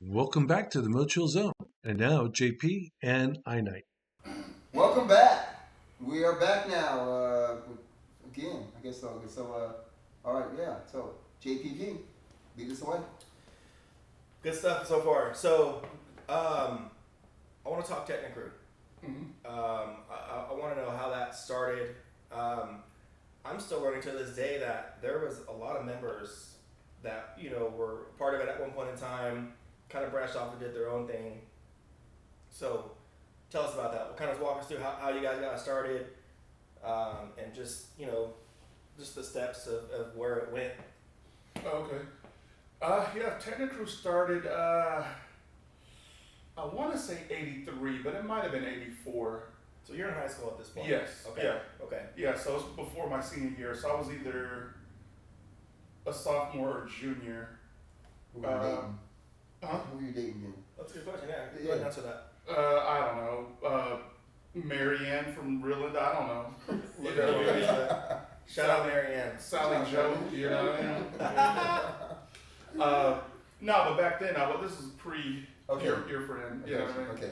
Welcome back to the MoChill Zone. And now JP and I Night. Welcome back. We are back now. Again, I guess so. All right, yeah. So, JPG, lead us away. Good stuff so far. So, I want to talk techni-crew. Mm-hmm. I want to know how that started. I'm still learning to this day that there was a lot of members that were part of it at one point in time, kind of branched off and did their own thing. So, tell us about that. Kind of walk us through how you guys got started, and just just the steps of where it went. Okay. Yeah, techni-crew started, I want to say 83, but it might have been 84. So you're in high school at this point. Yes. Okay. Yeah. Okay. Yeah, so it was before my senior year. So I was either a sophomore or junior. Who were you dating? Huh? Who were you dating then? That's a good question. Yeah. Yeah. Go ahead and answer that. I don't know. Mary Ann from Reeland, I don't know. Look You know, at Mary. Shout out Mary Ann. Sally Joe, you know what I mean? No, but back then, this is pre Okay. your friend. You know what I mean? Okay.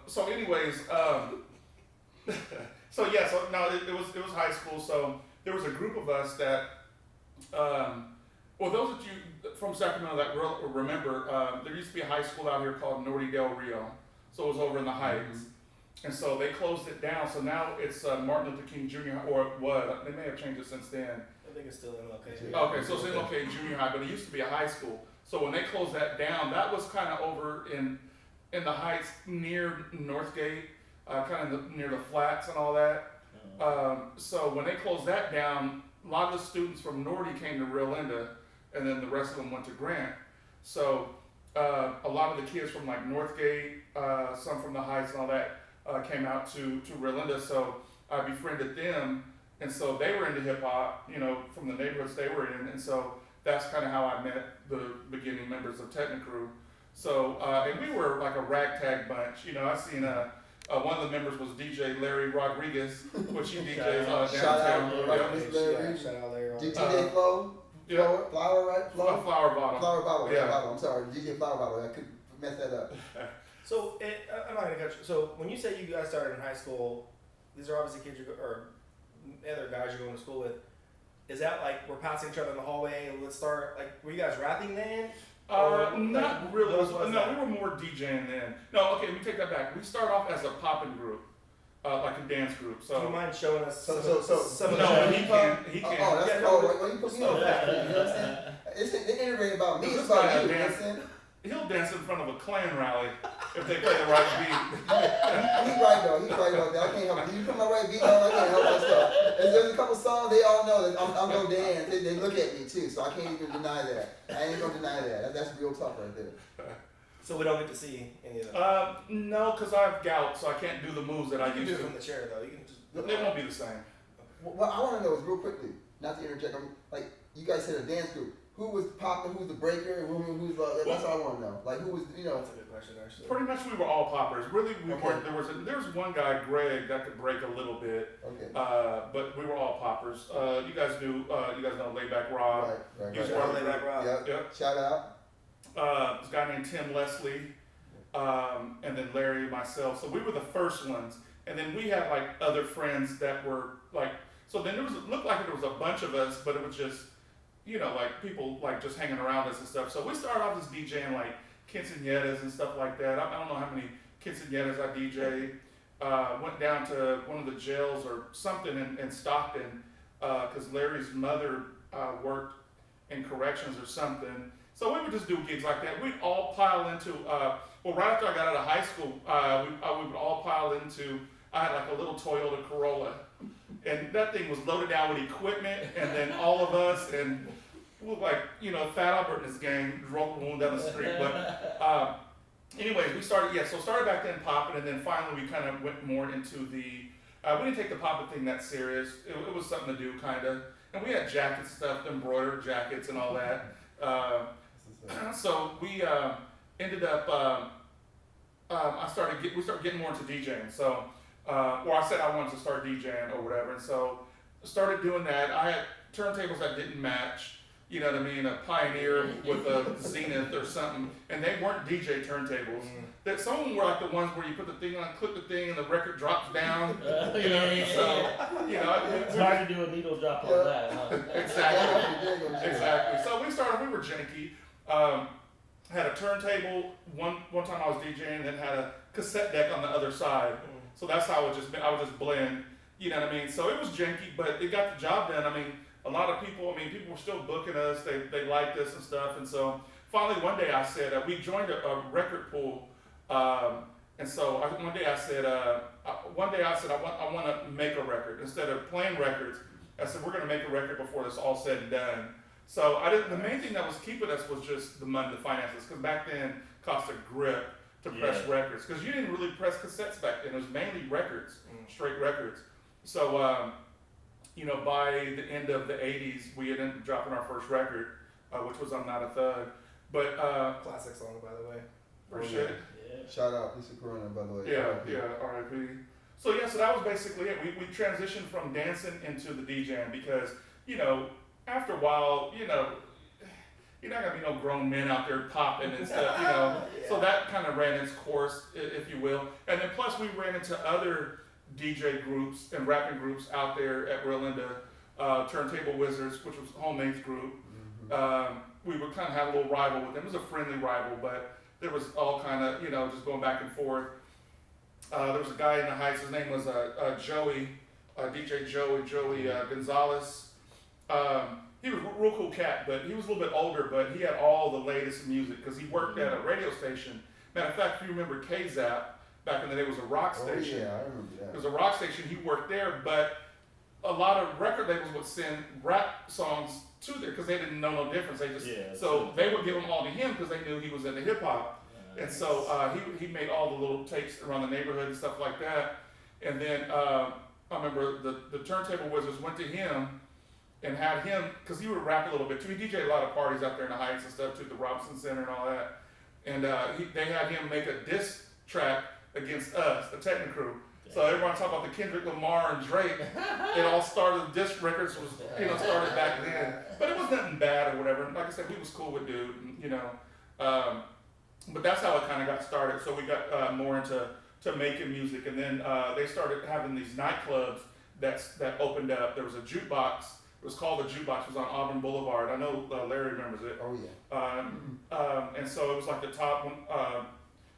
So anyways, so yeah, so no, it was high school. So there was a group of us that, well, those of you from Sacramento that remember, there used to be a high school out here called Norte del Rio. So it was over in the Heights. And so they closed it down. So now it's Martin Luther King Jr. or it was. They may have changed it since then. I think it's still MLK. Okay, so it's MLK Junior High, but it used to be a high school. So when they closed that down, that was kind of over in the Heights near Northgate, kind of near the flats and all that. So when they closed that down, a lot of the students from Norty came to Rio Linda, and then the rest of them went to Grant. So a lot of the kids from like Northgate, some from the Heights and all that, came out to Rio Linda. So I befriended them, and so they were into hip hop, from the neighborhoods they were in, and so that's kind of how I met the beginning members of techni-crew. So, and we were like a ragtag bunch. I seen one of the members was DJ Larry Rodriguez, which he DJs downtown. Shout out Larry. DJ Flow? Yeah. Flower, right? Flow? Flower Bottom. Flower Bottle, Yeah. Bottle. I'm sorry, DJ Flower Bottle. I could mess that up. So I'm not gonna cut you. So when you say you guys started in high school, these are obviously kids or other guys you're going to school with. Is that like we're passing each other in the hallway? Let's start. Like, were you guys rapping then? Not really. What was No, that? we were more DJing then. No, okay, let me take that back. We started off as a popping group, like a dance group. So do you mind showing us So- some of the no, shows? he can. He can. Oh, that's Yeah, why you put me on that. You know what I'm saying? It's the interview about me. It's about you. You know what I'm saying? He'll dance in front of a Klan rally if they play the right beat. He's right though. He's right about that. I can't help it. You put my right beat on, I can't help myself. There's a couple songs they all know that I'm gonna dance. They look at me too, so I can't even deny that. I ain't gonna deny that. That's real talk right there. So we don't get to see any of them. No, because I have gout, so I can't do the moves that I You can do used it to. from the chair though. You can just. They won't be the same. What I want to know is real quickly, not to interject. Like you guys said, a dance group. Who was popping? Who's the breaker? Who's that's what I want to know. Like who was That's a good question actually. Pretty much we were all poppers. Really, we Okay. weren't. There was one guy, Greg, that could break a little bit. Okay. But we were all poppers. You guys know Layback Rob. Right. He's Shout out Layback Rob. Yep. Yep. Shout out. This guy named Tim Leslie, and then Larry and myself. So we were the first ones, and then we had like other friends that were like. So then it looked like there was a bunch of us, but it was just, like people like just hanging around us and stuff. So we started off as DJing like quinceañeras and stuff like that. I don't know how many quinceañeras I DJed. Went down to one of the jails or something in Stockton, because Larry's mother worked in corrections or something. So we would just do gigs like that. We'd all pile into, right after I got out of high school, we would all pile into, I had like a little Toyota Corolla. And that thing was loaded down with equipment, and then all of us, and we looked like, Fat Albert and his gang rolling down the street. But anyways, we started back then popping, and then finally we kind of went more into the, we didn't take the popping thing that serious. It was something to do, kind of. And we had jackets and stuff, embroidered jackets and all that. So we ended up, we started getting more into DJing. So, or I said I wanted to start DJing or whatever, and so started doing that. I had turntables that didn't match. you know what I mean, a Pioneer with a Zenith or something, and they weren't DJ turntables. That some of them were like the ones where you put the thing on, click the thing, and the record drops down. You know, so you know, it's hard to do a needle drop on that, huh? Exactly. So we were janky. Had a turntable. One time I was DJing, and then had a cassette deck on the other side. So that's how I would just blend. You know what I mean? So it was janky, but it got the job done. I mean, a lot of people. I mean, people were still booking us. They liked us and stuff. And so finally, one day I said we joined a record pool. And so one day I said I want to make a record instead of playing records. I said we're going to make a record before this all said and done. So the main thing that was keeping us was just the money, the finances, because back then it cost a grip to press records, because you didn't really press cassettes back then. It was mainly records, straight records. So you know, by the end of the '80s, we ended up dropping our first record, which was "I'm Not a Thug." But classic song, by the way. Appreciate it. Yeah. Shout out Lisa Corona, by the way. Yeah, R.I.P. So so that was basically it. We transitioned from dancing into the DJing because, you know, after a while, you know, you're not gonna be no grown men out there popping and stuff, you know. So that kind of ran its course, if you will. And then plus we ran into other DJ groups and rapping groups out there at Real Linda, Turntable Wizards, which was Homemade's group. We would kind of have a little rival with them. It was a friendly rival, but there was all kind of, you know, just going back and forth. There was a guy in the Heights, his name was Joey, DJ Joey Gonzalez. He was a real cool cat, but he was a little bit older, but he had all the latest music because he worked at a radio station. Matter of fact, if you remember K-Zap, back in the day, it was a rock station. Oh, yeah, I remember that. It was a rock station, he worked there, but a lot of record labels would send rap songs to there because they didn't know no difference. They just they would give them all to him because they knew he was into hip hop. And so he made all the little tapes around the neighborhood and stuff like that. And then I remember the Turntable Wizards went to him and had him, because he would rap a little bit too. He DJed a lot of parties out there in the Heights and stuff too, the Robinson Center and all that. And they had him make a diss track against us, the techni-crew. So everyone talking about the Kendrick Lamar and Drake. It all started, disc records was, you know, started back then. But it was nothing bad or whatever. Like I said, he was cool with dude, you know. But that's how it kind of got started. So we got more into making music. And then they started having these nightclubs that opened up. There was a jukebox. It was called the Jukebox. It was on Auburn Boulevard. I know Larry remembers it. Oh, yeah. And so it was like the top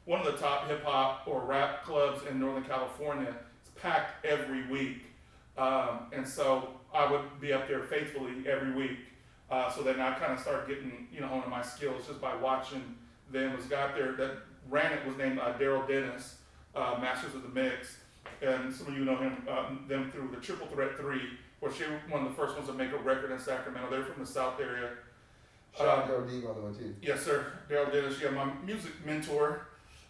one of the top hip hop or rap clubs in Northern California. It's packed every week. And so I would be up there faithfully every week. So then I kind of started getting, you know, honing my skills just by watching them. This guy up there that ran it was named Daryl Dennis, Masters of the Mix. And some of you know them through the Triple Threat 3, which they were one of the first ones to make a record in Sacramento. They're from the South area. Shout out Daryl D, by the way, too. Yes, sir. Daryl Dennis, yeah, my music mentor.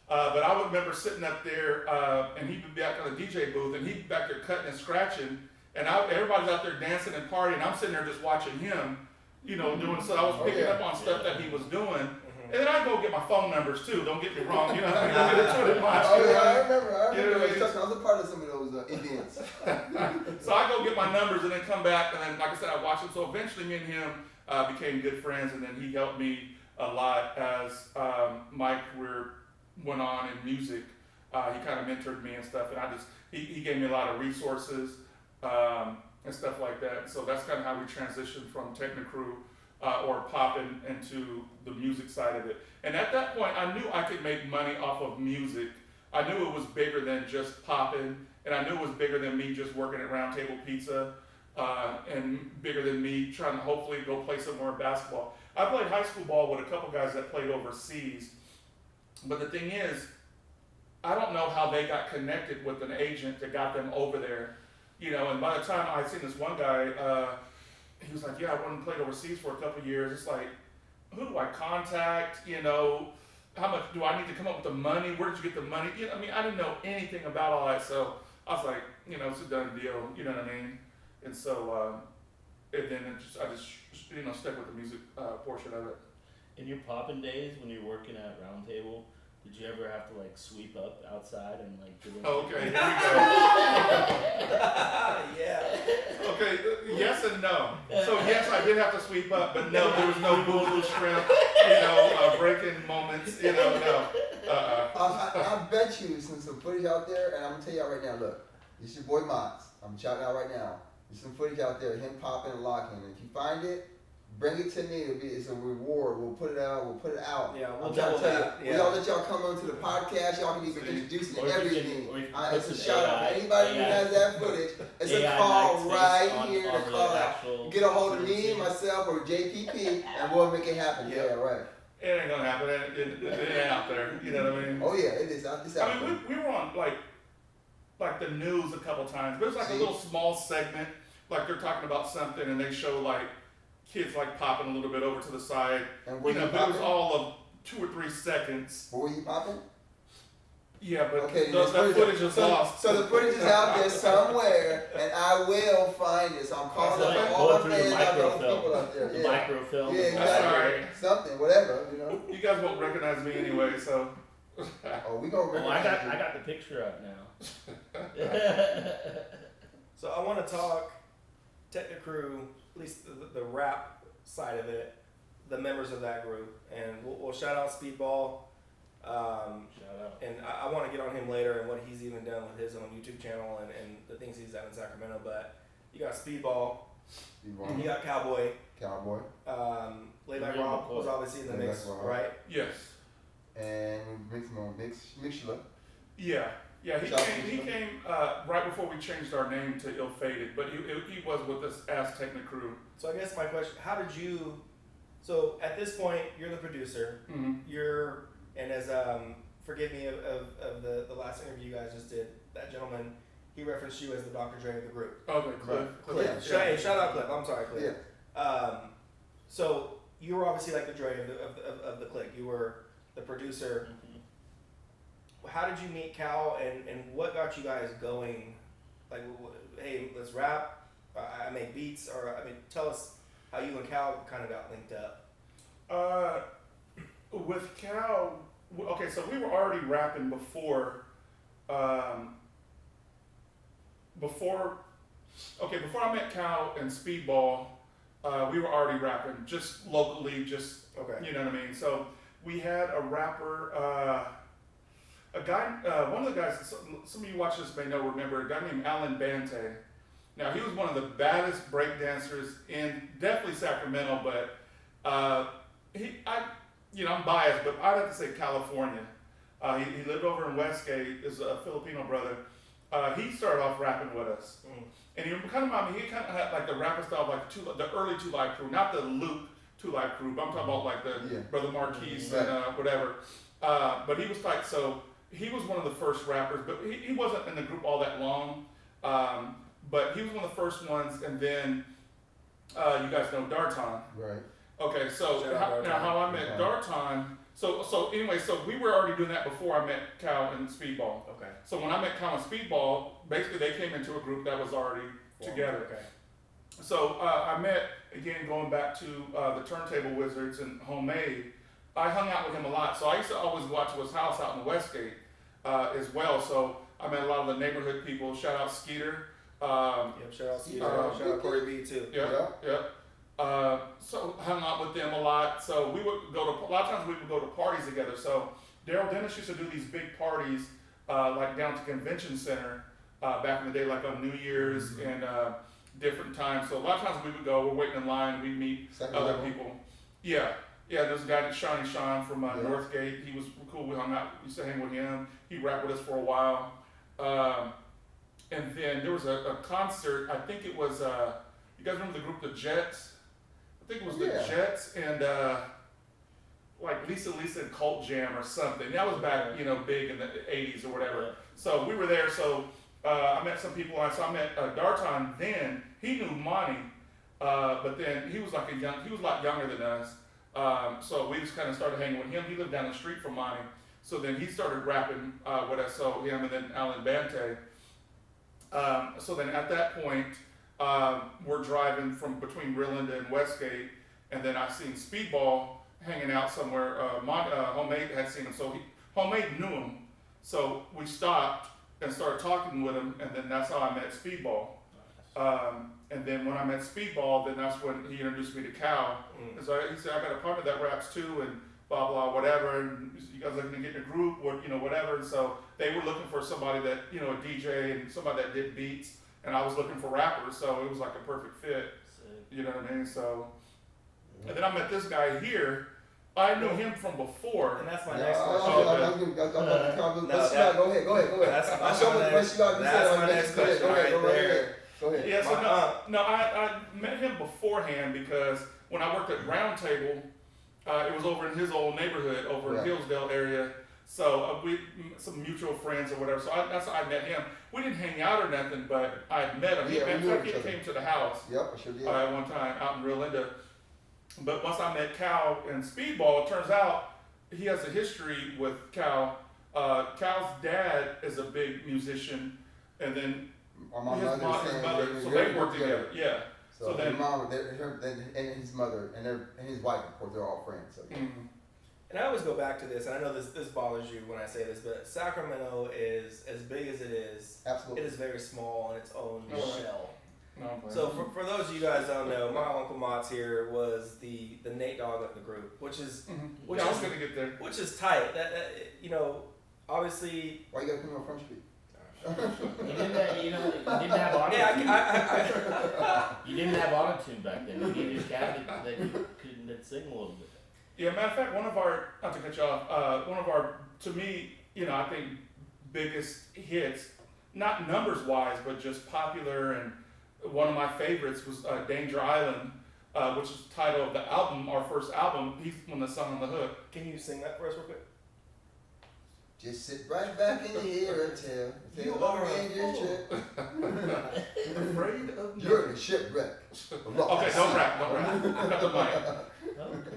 But I would remember sitting up there, and he'd be back on the DJ booth, and he'd be back there cutting and scratching, and everybody's out there dancing and partying. I'm sitting there just watching him, you know, doing. So I was picking up on stuff that he was doing, and then I'd go get my phone numbers too. Don't get me wrong, you know, I don't get into it much. Oh yeah, I remember. You know, I was a part of some of those events. So I go get my numbers and then come back, and then, like I said, I watch him. So eventually, me and him became good friends, and then he helped me a lot as my career went on in music. He kind of mentored me and stuff, and he gave me a lot of resources and stuff like that. So that's kind of how we transitioned from techni-crew or popping into the music side of it. And at that point, I knew I could make money off of music. I knew it was bigger than just popping, and I knew it was bigger than me just working at Round Table Pizza, and bigger than me trying to hopefully go play some more basketball. I played high school ball with a couple guys that played overseas. But the thing is, I don't know how they got connected with an agent that got them over there, you know. And by the time I seen this one guy, he was like, "Yeah, I went and played overseas for a couple of years." It's like, who do I contact? You know, how much do I need to come up with the money? Where did you get the money? You know, I mean, I didn't know anything about all that, so I was like, you know, it's a done deal. You know what I mean? And so, and then I just you know stuck with the music portion of it. In your poppin' days when you're working at Round Table, did you ever have to like sweep up outside and like do Okay, here we go. Yeah. Okay, yes and no. So yes, I did have to sweep up, but no, there was no boo-boo shrimp, breaking moments, no. I bet you some footage out there, and I'm gonna tell y'all right now. Look, this is your boy Mox. I'm shouting out right now. There's some footage out there, him popping and locking. And if you find it, bring it to me. It's a reward. We'll put it out. Yeah, we'll I'm trying to tell that. you. We'll let y'all come onto the podcast. Y'all can even introduce it to everything. It's a shout out for anybody who has that footage. It's a call right here to call out. Get a hold of me, myself, or JPP, and we'll make it happen. Yeah, right. It ain't gonna happen. It ain't out there. You know what I mean? Oh yeah, it is. It's out there. We were on like the news a couple times. But it was like a little small segment. Like they're talking about something and they show like kids like popping a little bit over to the side. And but it was all of 2 or 3 seconds. But were you popping? Yeah, but okay, that footage is lost. So the footage is out there somewhere, and I will find it. So I'm calling up all my fans out there, people out there. The microfilm. Yeah, exactly. Something, whatever, You guys won't recognize me anyway, so. Oh, we gonna recognize I got the picture up now. So I want to talk techni-crew, at least the rap side of it, the members of that group, and we'll shout out Speedball. Shout out. And I want to get on him later and what he's even done with his own YouTube channel and the things he's done in Sacramento. But you got Speedball, you got Cowboy. Late Night Rob was obviously in the mix, right? Yes. And we mix him on MoChill. Yeah, he came right before we changed our name to Ill Fated, but he was with us as techni-crew. So I guess my question, how did you, so at this point, you're the producer, and as, forgive me of the last interview you guys just did, that gentleman, he referenced you as the Dr. Dre of the group. Okay, Cliff. Yeah. Shout out Cliff, I'm sorry, Cliff. Yeah. So you were obviously like the Dre of the clique. You were the producer. How did you meet Cal, and what got you guys going? Like, hey, let's rap. I make beats, or tell us how you and Cal kind of got linked up. With Cal, okay, so we were already rapping before I met Cal and Speedball, we were already rapping, just locally, okay. You know what I mean? So we had a rapper, a guy, one of the guys, some of you watch this may remember, a guy named Alan Bante. Now, he was one of the baddest breakdancers in definitely Sacramento, but I'm biased, but I'd have to say California. He lived over in Westgate, is a Filipino brother. He started off rapping with us. And he kind of reminded me, he kind of had like the rapper style, like the early 2 Live Crew, not the Luke 2 Live Crew, but I'm talking about like the Brother Marquise and whatever. But he was like, so he was one of the first rappers, but he wasn't in the group all that long. But he was one of the first ones, and then you guys know Darton. Right. Okay, so how I met Darton, so anyway, so we were already doing that before I met Cal and Speedball. Okay. So when I met Cal and Speedball, basically they came into a group that was already together. Okay. So I met, again, going back to the Turntable Wizards and Homemade, I hung out with him a lot. So I used to always go out to his house out in Westgate as well. So I met a lot of the neighborhood people. Shout out Skeeter. Shout out Skeeter. Shout out Corey B too. Yep. So hung out with them a lot. So we would go to, a lot of times we would go to parties together. So Daryl Dennis used to do these big parties like down to Convention Center back in the day, like on New Year's and different times. So a lot of times we would go, we're waiting in line, we'd meet other people. Yeah, there's a guy named Shawnee Sean from Northgate. He was cool, we hung out, we used to hang with him. He rapped with us for a while. And then there was a concert, I think it was, you guys remember the group The Jets? I think it was The Jets and like Lisa and Cult Jam or something. That was back, big in the 80s or whatever. So we were there, so I met some people. So I met Darton then. He knew Monty, but then he was like a lot younger than us. So we just kind of started hanging with him. He lived down the street from Monty. So then he started rapping with us, so him and then Alan Bante. So then at that point, we're driving from between Rillinda and Westgate, and then I seen Speedball hanging out somewhere. Homemade had seen him, so Homemade knew him. So we stopped and started talking with him, and then that's how I met Speedball. And then when I met Speedball, then that's when he introduced me to Cal. And so he said, I got a partner that raps too, and blah, blah, whatever. And you guys looking to get in a group, or, whatever. And so they were looking for somebody that, a DJ and somebody that did beats. And I was looking for rappers, so it was like a perfect fit. You know what I mean? So, and then I met this guy here. I knew him from before. And that's my next question. Go ahead. That's my next question right there. Go ahead. Yeah, so I met him beforehand because when I worked at Round Table, it was over in his old neighborhood, over in Hillsdale area. So we some mutual friends or whatever. So that's how I met him. We didn't hang out or nothing, but I met him. Yeah, In fact, he came to the house. Yep, I sure did. At one time out in Rio Linda. But once I met Cal and Speedball, it turns out he has a history with Cal. Cal's dad is a big musician, and then his mother, so they work together. Yeah. So then, mom, and his mother, and his wife, of course, they're all friends. So. Mm-hmm. And I always go back to this, and I know this bothers you when I say this, but Sacramento is as big as it is. Absolutely. It is very small in its own shell. No, so for those of you guys don't know, my Uncle Mott's here was the Nate Dogg of the group, which is I was gonna get there. Which is tight. That obviously. Why you gotta put me on Front Street? You didn't have auto-tune. Yeah, you didn't have auto-tune back then. You needed a cavity that could sing a little bit. Yeah, matter of fact, not to cut you off, one of our, to me, I think biggest hits, not numbers wise, but just popular, and one of my favorites was Danger Island, which is the title of the album, our first album. He's one that's sung on the hook. Can you sing that for us real quick? Just sit right back in here and tell you are your ship. Afraid of You're the shipwreck. Okay, don't rap. Cut the mic.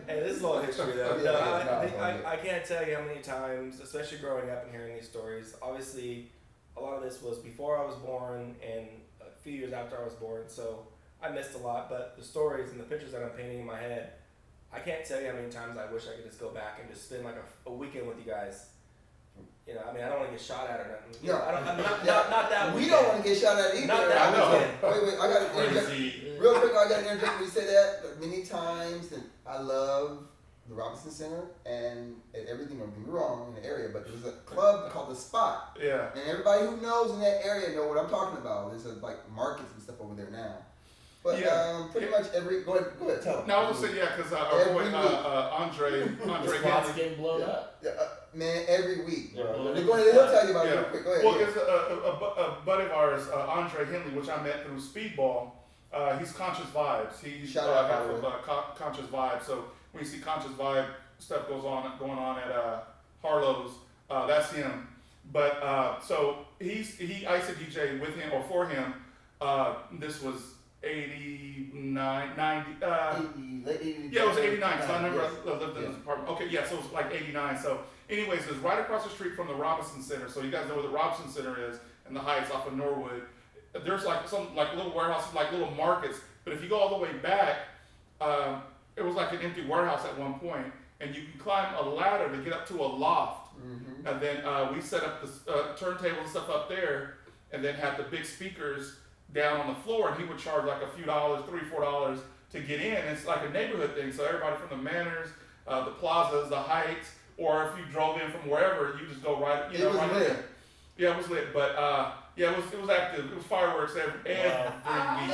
Hey, this is a long history though. I can't tell you how many times, especially growing up and hearing these stories. Obviously, a lot of this was before I was born and a few years after I was born, so I missed a lot. But the stories and the pictures that I'm painting in my head, I can't tell you how many times I wish I could just go back and just spend like a weekend with you guys. I don't want to get shot at or nothing. Not that we don't want to get shot at either. Not that Wait, I got to interject. Real quick, I got to interject when you say that. Many times, and I love the Robinson Center and everything, don't get me wrong, in the area, but there's a club called The Spot. Yeah. And everybody who knows in that area know what I'm talking about. There's like markets and stuff over there now. But pretty much go ahead, tell them. No, I was gonna say, because our boy Andre Spot's getting blown up. Man, every week. Go ahead, he'll tell you about it real quick. Go ahead. Well, there's a buddy of ours, Andre Henley, which I met through Speedball. He's Conscious Vibes. He's half of Conscious Vibes. So when you see Conscious Vibe stuff going on at Harlow's, that's him. But so I used to DJ with him or for him. This was 89, 90. Yeah, it was 89. Because I remember I lived in this apartment. Okay, yeah, so it was like 89. So, anyways, it was right across the street from the Robinson Center. So you guys know where the Robinson Center is in the Heights off of Norwood. There's like some like little warehouses, like little markets. But if you go all the way back, it was like an empty warehouse at one point, and you can climb a ladder to get up to a loft. Mm-hmm. And then we set up the turntable and stuff up there, and then had the big speakers down on the floor, and he would charge like a few dollars, $3-4 to get in. It's like a neighborhood thing, so everybody from the Manors, the Plazas, the Heights, or if you drove in from wherever, you just go right, right in. Yeah, it was lit, but it was active. It was fireworks every week.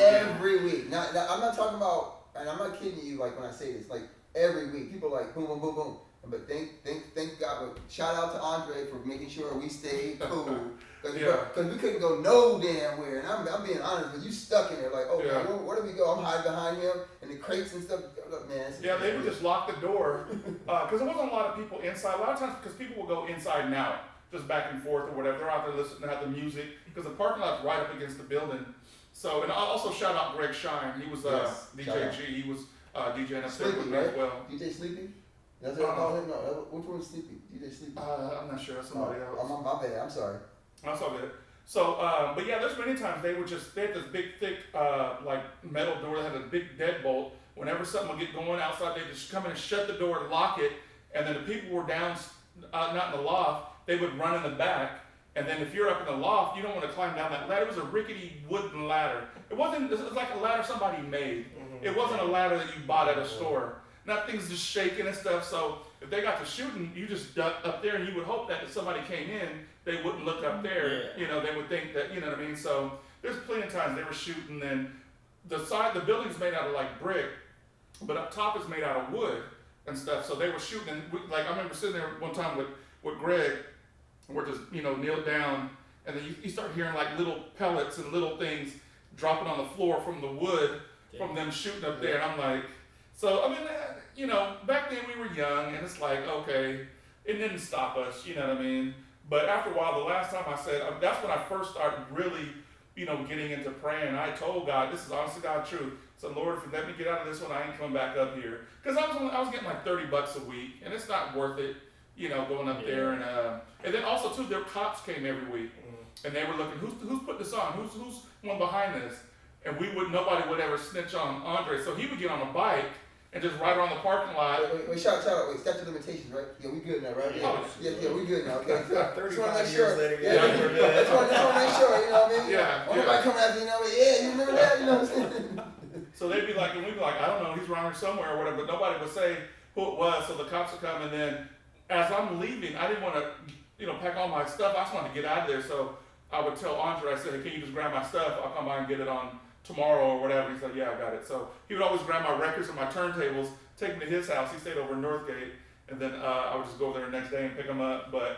Every week. Now, I'm not talking about, and I'm not kidding you. Like when I say this, like every week, people like boom, boom, boom, boom. But thank God. But shout out to Andre for making sure we stayed cool. Because we couldn't go no damn where. And I'm being honest, but you stuck in there like, man, where do we go? I'm hiding behind him and the crates and stuff. Look, man. They would just lock the door because there wasn't a lot of people inside. A lot of times because people will go inside and out, just back and forth or whatever. They're out there listening to the music because the parking lot's right up against the building. So, and I also shout out Greg Shine. He was DJ G. He was DJing up there with me as well. DJ Sleepy? That's what I call him? No, which one was Sleepy? DJ Sleepy? I'm not sure. That's somebody else. I'm my bad. I'm sorry. That's all good. So, but yeah, there's many times they had this big, thick, like metal door that had a big deadbolt. Whenever something would get going outside, they just come in and shut the door and lock it. And then the people were down, not in the loft, they would run in the back And then if you're up in the loft, you don't want to climb down that ladder. It was a rickety wooden ladder. It was like a ladder somebody made. It wasn't a ladder that you bought at a store. That thing's just shaking and stuff. So if they got to shooting, you just duck up there, and you would hope that if somebody came in, they wouldn't look up there. Yeah. They would think that, you know what I mean? So there's plenty of times they were shooting, and the building's made out of like brick, but up top is made out of wood and stuff. So they were shooting, and I remember sitting there one time with Greg, and we're just, kneeled down, and then you start hearing like little pellets and little things dropping on the floor from the wood from them shooting up there. And I'm like, so, I mean, back then we were young, and it's like, okay, it didn't stop us, you know what I mean? But after a while, the last time I said, that's when I first started really, getting into praying. I told God, this is honestly God's truth. So Lord, if you let me get out of this one, I ain't coming back up here. Because I was getting like $30 a week, and it's not worth it, going up there. And then also too, their cops came every week, and they were looking, who's put this on? Who's one behind this? And nobody would ever snitch on Andre. So he would get on a bike and just ride around the parking lot. Wait, shout out, statute of limitations, right? Yeah, we good now, right? Yeah, we good now, okay? Just 35 make years later, yeah, we're good. Just want to make sure, you know what I mean? Yeah. Nobody come after you remember that, you know what I'm saying? So they'd be like, and we'd be like, I don't know, he's around here somewhere or whatever, but nobody would say who it was. So the cops would come, and then as I'm leaving, I didn't want to, pack all my stuff. I just wanted to get out of there. So I would tell Andre, I said, hey, can you just grab my stuff? I'll come by and get it on tomorrow or whatever. He's like, yeah, I got it. So he would always grab my records and my turntables, take them to his house. He stayed over in Northgate, and then I would just go there the next day and pick them up. But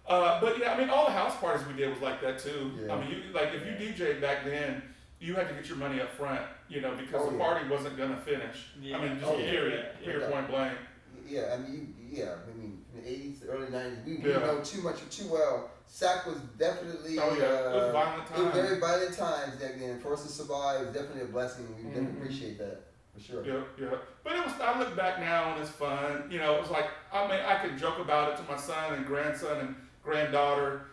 yeah, I mean, all the house parties we did was like that too. Yeah. I mean, if you DJ'd back then, you had to get your money up front, because the party wasn't gonna finish. Yeah. I mean, just period, point blank. Yeah, I mean, in the 80s, early 90s, we know too well. Sac was definitely, It was violent it was times. very violent times back then. For us to survive was definitely a blessing. We definitely appreciate that, for sure. Yeah. But I look back now and it's fun. It was like, I could joke about it to my son and grandson and granddaughter,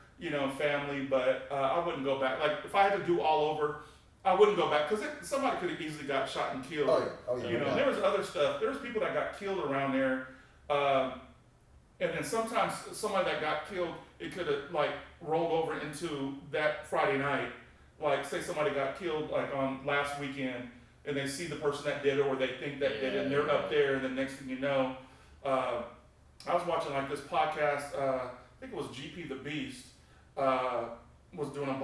family, but I wouldn't go back. Like, if I had to do all over, I wouldn't go back, because somebody could have easily got shot and killed. Oh yeah. And there was other stuff. There was people that got killed around there, and then sometimes somebody that got killed, it could have like rolled over into that Friday night. Like, say somebody got killed like on last weekend, and they see the person that did it, or they think that did it, and they're up there, and the next thing you know, I was watching like this podcast. I think it was GP the Beast was doing a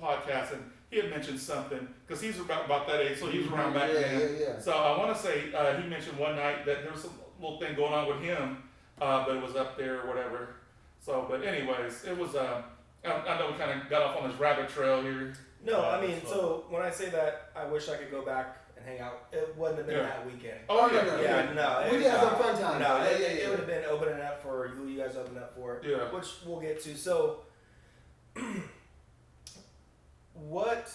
podcast, and he had mentioned something, because he's about that age, so he was around back then. Yeah. So I want to say he mentioned one night that there was some little thing going on with him, but it was up there or whatever. So, but anyways, it was, I know we kind of got off on this rabbit trail here. No, I mean, so when I say that, I wish I could go back and hang out. It wouldn't have been that weekend. Oh, No. We did have some fun times. No, it would have been opening up for who you guys opened up for. Yeah. Which we'll get to. So, what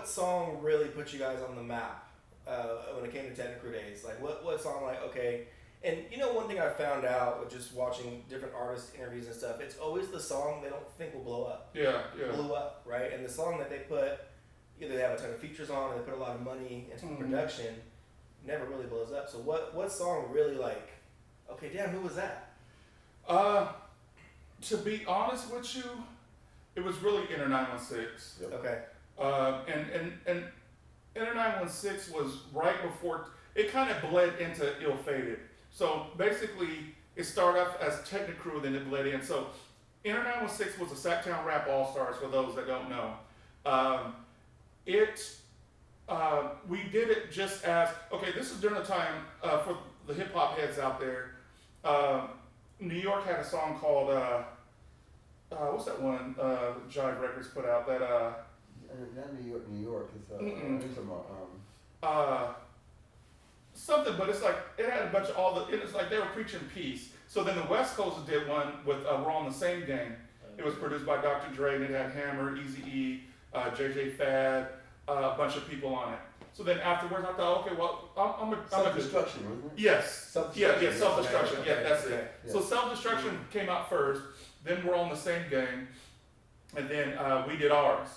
song really put you guys on the map when it came to techni-crew days? Like, what song, like, okay. And one thing I found out with just watching different artist interviews and stuff, it's always the song they don't think will blow up. Yeah. Blew up, right? And the song that they put, either they have a ton of features on or they put a lot of money into the production, never really blows up. So what song really, like, okay, damn, who was that? To be honest with you, it was really Inner 916. Yep. Okay. And Inner 916 was right before, it kind of bled into Ill Fated. So basically, it started off as techni-crew, then it bled in. So Inner 916 was a Sacktown Rap All-Stars, for those that don't know. We did it just as, okay, this is during the time, for the hip-hop heads out there, New York had a song called, what's that one Jive Records put out, that, not New York, it's, something, but it's like, it had a bunch of it's like they were preaching peace. So then the West Coast did one with We're On the Same Gang. It was produced by Dr. Dre, and it had Hammer, Eazy-E, JJ Fad, a bunch of people on it. So then afterwards, I thought, okay, well, I'm a Self-Destruction, wasn't it? Yes. Self-Destruction. Yeah, Self-Destruction. Okay, Yeah, that's okay. it. Yeah. So Self-Destruction came out first, then We're On the Same Gang, and then we did ours.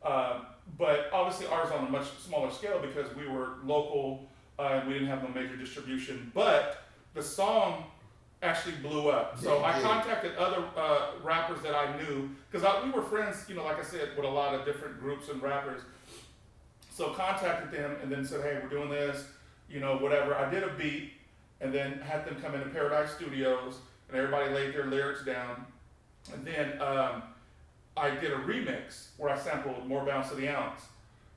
But obviously ours on a much smaller scale because we were local and we didn't have no major distribution. But the song actually blew up. So I contacted other rappers that I knew, because we were friends, like I said, with a lot of different groups and rappers. So contacted them and then said, hey, we're doing this, whatever. I did a beat and then had them come into Paradise Studios and everybody laid their lyrics down. And then I did a remix where I sampled More Bounce to the Ounce.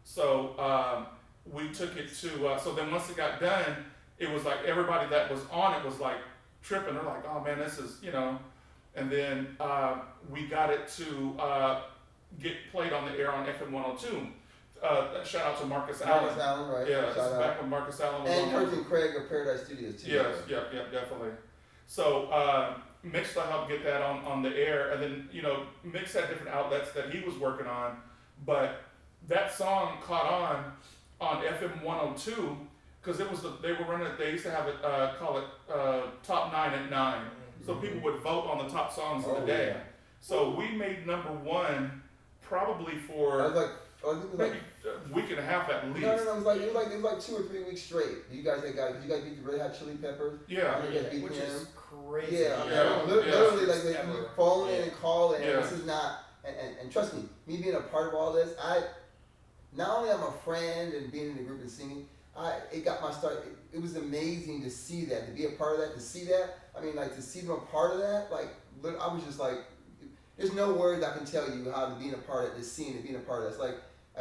So we took it to, so then once it got done, it was like everybody that was on it was like tripping. They're like, oh man, this is, and then we got it to get played on the air on FM 102. Shout out to Marcus Allen. Marcus Allen, right? Yeah, this is back when Marcus Allen was and on. Curtis and Craig of Paradise Studios too. Yes, yeah, definitely. So Mix helped get that on the air, and then Mix had different outlets that he was working on, but that song caught on FM 102 because they were running it. They used to have it call it Top 9 at 9, so people would vote on the top songs of the day. Yeah. So we made number one probably for maybe a week and a half at least. No, it was like 2 or 3 weeks straight. You guys beat the Red Hot Chili Peppers. Yeah, which is crazy. Yeah, literally like you phone in and call in. This is not, and trust me being a part of all this, not only I'm a friend and being in the group and singing, it got my start. It was amazing to see that, to be a part of that, to see that. I mean, like to see them a part of that. Like I was just like, there's no words I can tell you how to being a part of this scene and being a part of that. It's like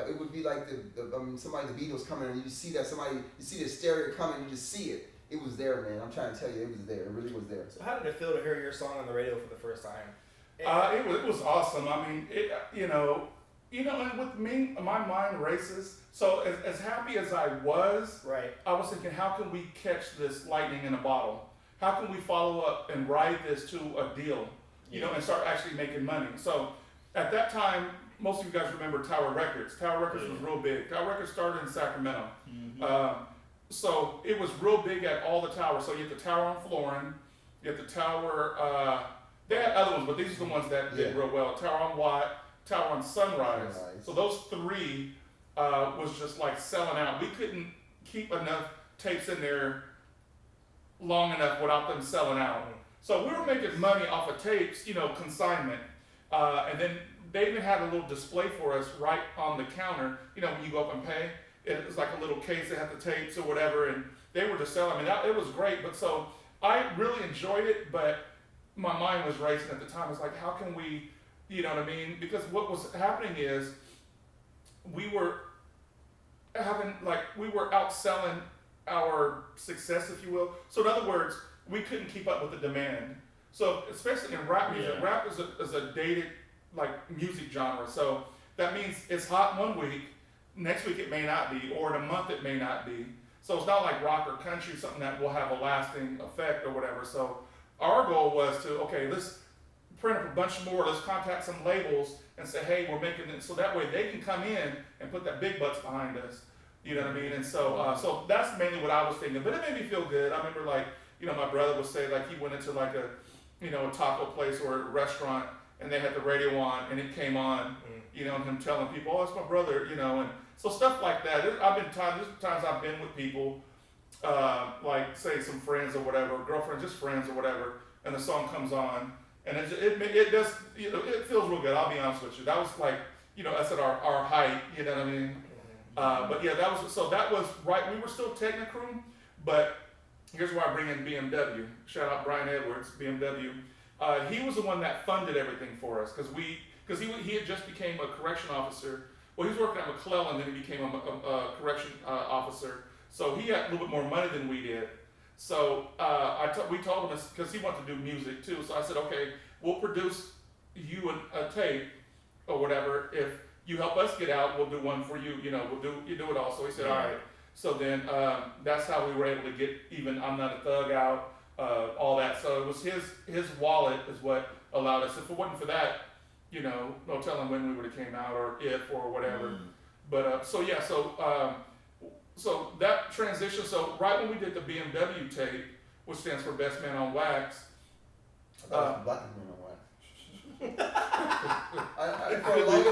it would be like the Beatles coming and you see that you see the stereo coming, you just see it. It was there, man. I'm trying to tell you, it was there. It really was there. So how did it feel to hear your song on the radio for the first time? It was awesome. I mean, and with me, my mind races. So as happy as I was, right, I was thinking, how can we catch this lightning in a bottle? How can we follow up and ride this to a deal, and start actually making money? So at that time, most of you guys remember Tower Records. Tower Records was real big. Tower Records started in Sacramento. Mm-hmm. So it was real big at all the towers. So you had the tower on Florin, you had the tower, they had other ones, but these are the ones that did real well. Tower on Watt, Tower on Sunrise. So those three was just like selling out. We couldn't keep enough tapes in there long enough without them selling out. So we were making money off of tapes, consignment. And then they even had a little display for us right on the counter. When you go up and pay, it was like a little case that had the tapes or whatever, and they were just selling. I mean, it was great. But so I really enjoyed it, but my mind was racing at the time. It's like, how can we, you know what I mean? Because what was happening is we were outselling our success, if you will. So in other words, we couldn't keep up with the demand. So especially in rap music, rap is a dated music genre. So that means it's hot one week, next week it may not be, or in a month it may not be. So it's not like rock or country, something that will have a lasting effect or whatever. So our goal was to, let's print up a bunch more, let's contact some labels and say, hey, we're making it, so that way they can come in and put that big bucks behind us. You know what I mean? And so so that's mainly what I was thinking. But it made me feel good. I remember my brother would say he went into a taco place or a restaurant and they had the radio on and it came on, and him telling people, oh, it's my brother, and so stuff like that. There's times I've been with people, say some friends or whatever, girlfriends, just friends or whatever, and the song comes on and it does, it feels real good. I'll be honest with you. That was us at our height, you know what I mean? But yeah, that was right. We were still techni-crew, but here's where I bring in BMW. Shout out Brian Edwards, BMW. He was the one that funded everything for us because he had just became a correction officer. Well, he was working at McClellan, then he became a correction officer. So he had a little bit more money than we did. So we told him, because he wanted to do music too. So I said, okay, we'll produce you a tape or whatever. If you help us get out, we'll do one for you. You do it all. So he said, all right. So then that's how we were able to get even I'm Not a Thug out, all that. So it was his wallet is what allowed us. If it wasn't for that, no telling when we would have came out or if or whatever. But so that transition. So right when we did the BMW tape, which stands for Best Man on Wax. Black Man on Wax.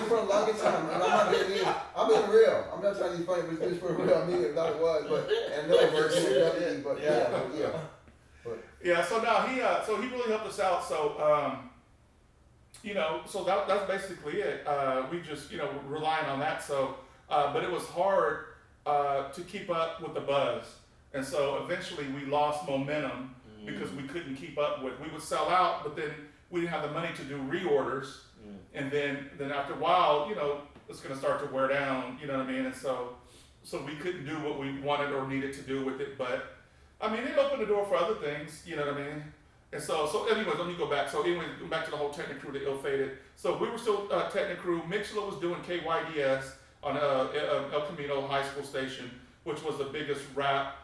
For a longest time, and I'm being real. I'm not trying to be funny, but it's for real. I mean it, I thought it was, but and no version of W, but yeah. Yeah, so now he really helped us out. So so that's basically it. We just relying on that. So, but it was hard to keep up with the buzz, and so eventually we lost momentum because we couldn't keep up with. We would sell out, but then we didn't have the money to do reorders, and then after a while, it's going to start to wear down. You know what I mean? And so we couldn't do what we wanted or needed to do with it. But I mean, it opened the door for other things. You know what I mean? And so anyways, let me go back. So anyways, back to the whole techni-crew, the ill-fated. So we were still techni-crew. MoChill was doing KYDS on El Camino High School Station, which was the biggest rap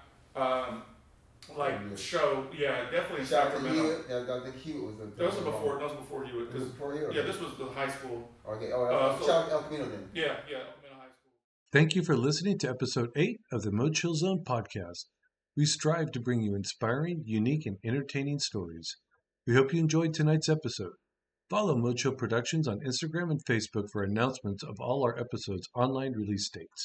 show. Yeah, definitely in Shout out to Sacramento. Hewitt. Yeah, I think Hewitt was the. That was before Hewitt. Was it before Hewitt? Yeah, this was the high school. Okay. So- Shout out to El Camino then. Yeah, El Camino High School. Thank you for listening to episode 8 of the MoChill Zone podcast. We strive to bring you inspiring, unique, and entertaining stories. We hope you enjoyed tonight's episode. Follow MoChill Productions on Instagram and Facebook for announcements of all our episodes' online release dates.